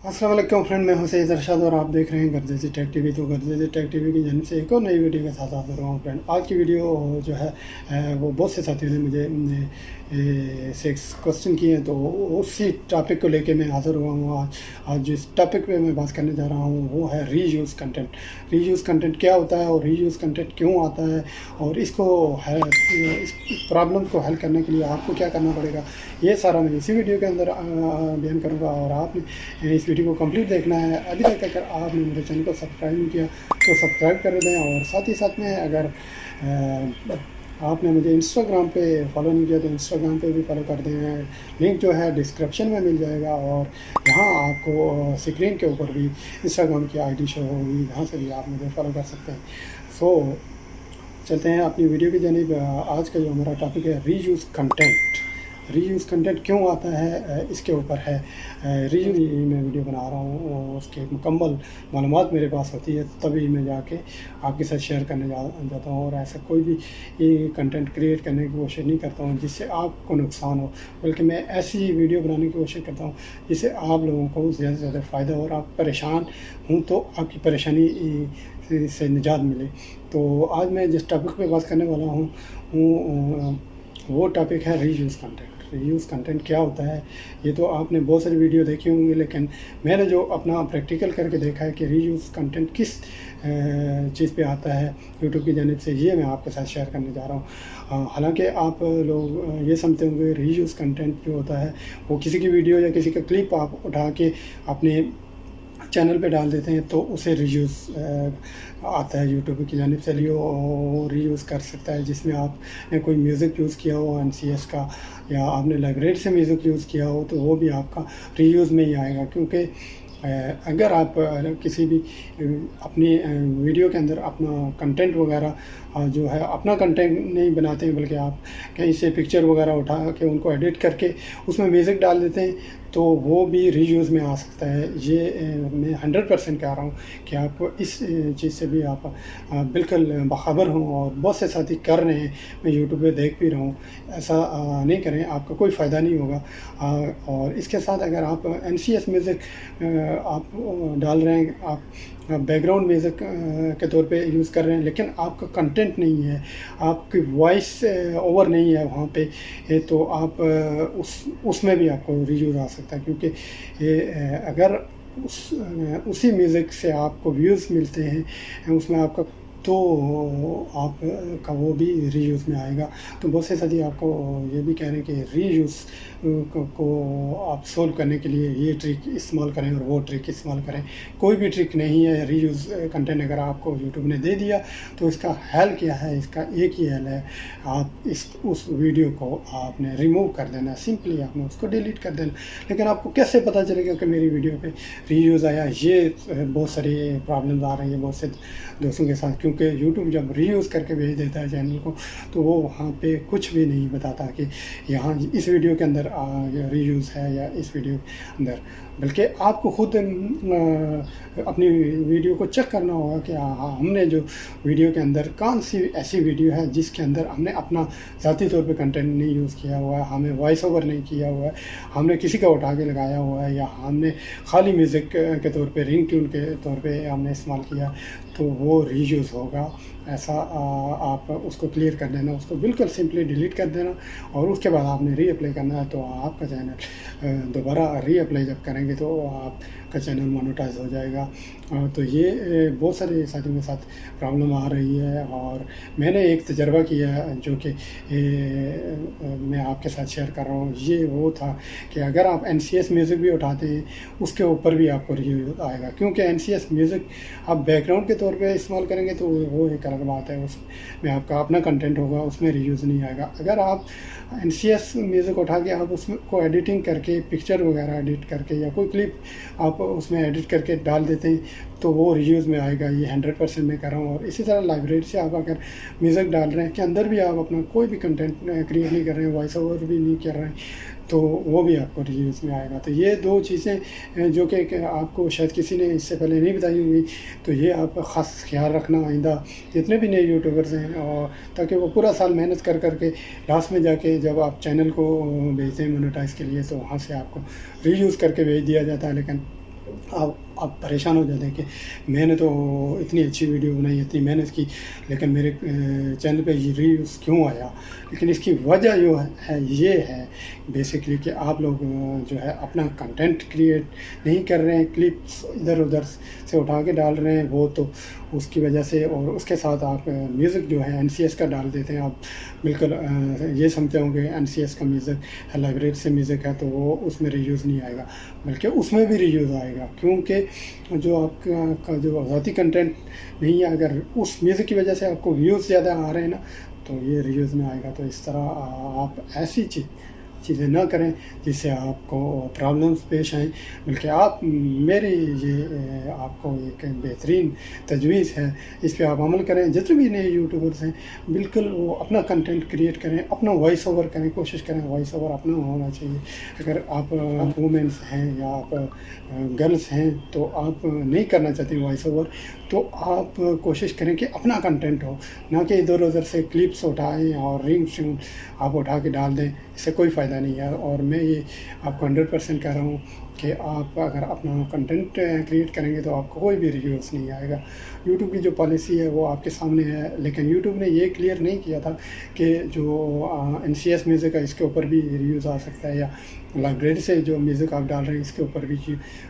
अस्सलाम वालेकुम फ्रेंड, मैं हूं सैयद इरशाद और आप देख रहे हैं गर्दाजी टेक टीवी। तो गर्दाजी टेक टीवी की जानिब से एक और नई वीडियो के साथ हाजिर हुआ हूँ फ्रेंड। आज की वीडियो जो है वो बहुत से साथियों ने मुझे 6 क्वेश्चन किए हैं, तो उसी टॉपिक को लेके मैं हाज़िर हुआ हूँ। आज जिस टॉपिक पे मैं बात करने जा रहा हूँ वो है रीयूज़ कंटेंट। रीयूज़ कंटेंट क्या होता है और रीयूज़ कंटेंट क्यों आता है, और इस प्रॉब्लम को हल करने के लिए आपको क्या करना पड़ेगा, ये सारा मैं इसी वीडियो के अंदर बयान करूँगा। और आपने इस वीडियो को कंप्लीट देखना है। अभी तक अगर आपने मेरे चैनल को सब्सक्राइब नहीं किया तो सब्सक्राइब कर दें, और साथ ही साथ में अगर आपने मुझे इंस्टाग्राम पे फॉलो नहीं किया तो इंस्टाग्राम पे भी फॉलो कर दें। लिंक जो है डिस्क्रिप्शन में मिल जाएगा, और यहाँ आपको स्क्रीन के ऊपर भी इंस्टाग्राम की आईडी शो होगी, जहाँ से भी आप मुझे फॉलो कर सकते हैं। सो चलते हैं अपनी वीडियो की जानिब। आज का जो हमारा टॉपिक है रीयूज़ कंटेंट। रीयूज़ कंटेंट क्यों आता है, इसके ऊपर है। रीयूज़ मैं वीडियो बना रहा हूँ, उसके मुकम्मल मालूमात मेरे पास होती है तभी मैं जाके आपके साथ शेयर करने जाता हूँ। और ऐसा कोई भी कंटेंट क्रिएट करने की कोशिश नहीं करता हूँ जिससे आपको नुकसान हो, बल्कि मैं ऐसी वीडियो बनाने की कोशिश करता हूँ जिससे आप लोगों को ज़्यादा से ज़्यादा फ़ायदा हो और आप परेशान हूँ तो आपकी परेशानी से निजात मिले। तो आज मैं जिस टॉपिक पे बात करने वाला हूँ वो टॉपिक है रीयूज़ कंटेंट। रीयूज़ कंटेंट क्या होता है, ये तो आपने बहुत सारी वीडियो देखी होंगी, लेकिन मैंने जो अपना प्रैक्टिकल करके देखा है कि रीयूज़ कंटेंट किस चीज़ पे आता है यूट्यूब की जानिब से, ये मैं आपके साथ शेयर करने जा रहा हूँ। हालांकि आप लोग ये समझते होंगे रीयूज़ कंटेंट जो होता है वो किसी की वीडियो या किसी का क्लिप आप उठा के अपने चैनल पे डाल देते हैं तो उसे रीयूज़ आता है यूट्यूब की जानिब से। वो रीयूज़ कर सकता है जिसमें आपने कोई म्यूज़िक यूज़ किया हो NCS का, या आपने लाइब्रेरी से म्यूज़िक यूज़ किया हो, तो वो भी आपका रीयूज़ में ही आएगा। क्योंकि अगर आप किसी भी अपनी वीडियो के अंदर अपना कंटेंट वगैरह जो है अपना कंटेंट नहीं बनाते हैं, बल्कि आप कहीं से पिक्चर वगैरह उठा के उनको एडिट करके उसमें म्यूज़िक डाल देते हैं, तो वो भी रीयूज़ में आ सकता है। ये मैं 100% कह रहा हूँ कि आपको इस चीज़ से भी आप बिल्कुल बाखबर हों, और बहुत से साथी कर रहे हैं, मैं यूट्यूब पे देख भी रहा हूँ। ऐसा नहीं करें, आपका कोई फ़ायदा नहीं होगा। और इसके साथ अगर आप NCS म्यूज़िक आप डाल रहे हैं, आप बैकग्राउंड म्यूज़िक के तौर पे यूज़ कर रहे हैं, लेकिन आपका कंटेंट नहीं है, आपकी वॉइस ओवर नहीं है वहाँ पे, तो आप उसमें भी आपको रीयूज़ आ सकता है। क्योंकि अगर उसी म्यूज़िक से आपको व्यूज़ मिलते हैं, उसमें आपका तो आपका वो भी रीयूज़ में आएगा। तो बहुत से साथी आपको ये भी कह रहे हैं कि रीयूज़ को आप सोल्व करने के लिए ये ट्रिक इस्तेमाल करें और वो ट्रिक इस्तेमाल करें। कोई भी ट्रिक नहीं है। रीयूज़ कंटेंट अगर आपको यूट्यूब ने दे दिया तो इसका हल क्या है, इसका एक ही हल है, आप उस वीडियो को आपने रिमूव कर देना, सिंपली आपने उसको डिलीट कर देना। लेकिन आपको कैसे पता चलेगा कि मेरी वीडियो पे रीयूज़ आया? ये बहुत सारी प्रॉब्लम्स आ रही हैं बहुत से दोस्तों के साथ, क्योंकि यूट्यूब जब रीयूज़ करके भेज देता है चैनल को तो वो वहाँ पे कुछ भी नहीं बताता कि यहाँ इस वीडियो के अंदर रीयूज़ है या इस वीडियो के अंदर, बल्कि आपको खुद अपनी वीडियो को चेक करना होगा कि हाँ, हमने जो वीडियो के अंदर कौन सी ऐसी वीडियो है जिसके अंदर हमने अपना ज़ाती तौर पे कंटेंट नहीं यूज़ किया हुआ है, हमें वॉइस ओवर नहीं किया हुआ है, हमने किसी का उठा के लगाया हुआ है, या हमने खाली म्यूज़िक के तौर पे रिंग ट्यून के तौर पे हमने इस्तेमाल किया, तो वो रीयूज़ होगा। ऐसा आप उसको क्लियर कर देना, उसको बिल्कुल सिंपली डिलीट कर देना, और उसके बाद आपने रीअप्लाई करना है। तो आपका चैनल दोबारा रीअप्लाई जब करेंगे तो आपका चैनल मोनेटाइज हो जाएगा। तो ये बहुत सारे साथियों के साथ प्रॉब्लम आ रही है, और मैंने एक तजर्बा किया है जो कि मैं आपके साथ शेयर कर रहा हूँ। ये वो था कि अगर आप NCS म्यूज़िक भी उठाते हैं उसके ऊपर भी आपको रीयूज़ आएगा, क्योंकि NCS म्यूज़िक आप बैकग्राउंड के तौर पे इस्तेमाल करेंगे तो वो एक अलग बात है, उसमें आपका अपना कंटेंट होगा, उसमें रीयूज़ नहीं आएगा। अगर आप NCS म्यूज़िक उठा के आप उसमें को एडिटिंग करके पिक्चर वगैरह एडिट करके या कोई क्लिप आप उसमें एडिट करके डाल देते हैं तो वो रीयूज़ में आएगा। ये 100% मैं कर रहा हूँ। और इसी तरह लाइब्रेरी से आप अगर म्यूज़िक डाल रहे हैं के अंदर भी आप अपना कोई भी कंटेंट क्रिएट नहीं कर रहे हैं, वॉइस ओवर भी नहीं कर रहे हैं, तो वो भी आपको रीयूज़ में आएगा। तो ये दो चीज़ें जो कि आपको शायद किसी ने इससे पहले नहीं बताई होंगी, तो ये आप ख़ास ख्याल रखना आइंदा जितने भी नए यूट्यूबर्स हैं, और ताकि वो पूरा साल मेहनत कर करके लास्ट में जाके जब आप चैनल को भेजते हैं मोनेटाइज के लिए तो वहाँ से आपको रीयूज़ करके भेज दिया जाता है। लेकिन आप परेशान हो जाते हैं कि मैंने तो इतनी अच्छी वीडियो बनाई, इतनी मेहनत की, लेकिन मेरे चैनल पे ये व्यूज़ क्यों आया। लेकिन इसकी वजह जो है ये है बेसिकली कि आप लोग जो है अपना कंटेंट क्रिएट नहीं कर रहे हैं, क्लिप्स इधर उधर से उठा के डाल रहे हैं, वो तो उसकी वजह से। और उसके साथ आप म्यूज़िक जो है NCS का डाल देते हैं। आप बिल्कुल ये समझते होंगे NCS का म्यूज़िक है, लाइब्रेरी से म्यूज़िक है, तो वो उसमें रीयूज़ नहीं आएगा, बल्कि उसमें भी रीयूज़ आएगा, क्योंकि जो आपका जो ज़ाती कंटेंट नहीं है, अगर उस म्यूज़िक की वजह से आपको व्यूज़ ज़्यादा आ रहे हैं ना, तो ये रीयूज़ में आएगा। तो इस तरह आप ऐसी चीज़ें ना करें जिससे आपको प्रॉब्लम्स पेश आएँ, बल्कि आप मेरी ये आपको एक बेहतरीन तजवीज़ है, इस पे आप अमल करें। जितने भी नए यूट्यूबर्स हैं, बिल्कुल वो अपना कंटेंट क्रिएट करें, अपना वॉइस ओवर करें, कोशिश करें वॉइस ओवर अपना होना चाहिए। अगर आप वुमेंस हैं या आप गर्ल्स हैं तो आप नहीं करना चाहते वॉइस ओवर, तो आप कोशिश करें कि अपना कंटेंट हो, ना कि इधर उधर से क्लिप्स उठाएं और रिंग ट्यून आप उठा के डाल दें, इससे कोई फ़ायदा नहीं है। और मैं ये आपको 100% कह रहा हूँ कि आप अगर अपना कंटेंट क्रिएट करेंगे तो आपको कोई भी रिव्यूज़ नहीं आएगा। यूट्यूब की जो पॉलिसी है वो आपके सामने है, लेकिन यूट्यूब ने ये क्लियर नहीं किया था कि जो NCS म्यूज़िक है इसके ऊपर भी रिव्यूज़ आ सकता है, या लाइब्रेरी से जो म्यूज़िक आप डाल रहे हैं इसके ऊपर भी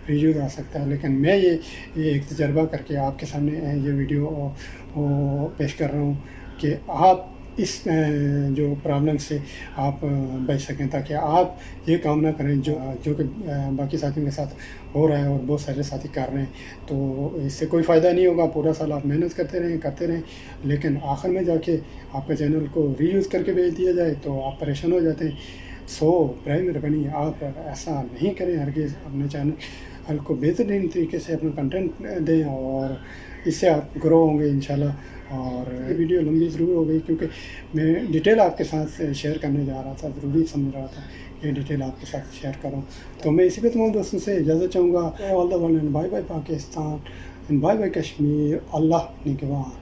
रिव्यूज़ आ सकता है। लेकिन मैं ये एक तजर्बा करके आपके सामने ये वीडियो पेश कर रहा हूँ कि आप इस जो प्रॉब्लम से आप बच सकें, ताकि आप ये काम ना करें जो कि बाकी साथियों के साथ हो रहा है और बहुत सारे साथी कर रहे हैं। तो इससे कोई फ़ायदा नहीं होगा। पूरा साल आप मेहनत करते रहें, लेकिन आखिर में जाके आपका चैनल को रीयूज़ करके भेज दिया जाए तो आप परेशान हो जाते हैं। सो मेहरबानी आप ऐसा नहीं करें, हरगिज़ अपने चैनल को बेहतरीन तरीके से अपना कंटेंट दें, और इससे आप ग्रो होंगे इंशाल्लाह। और ये वीडियो लंबी ज़रूर हो गई, क्योंकि मैं डिटेल आपके साथ शेयर करने जा रहा था, ज़रूरी समझ रहा था ये डिटेल आपके साथ शेयर करूँ। तो मैं इसी पे तमाम दोस्तों से इजाज़त चाहूँगा। All the world and bye bye Pakistan and bye bye Kashmir. अल्लाह निगहबान।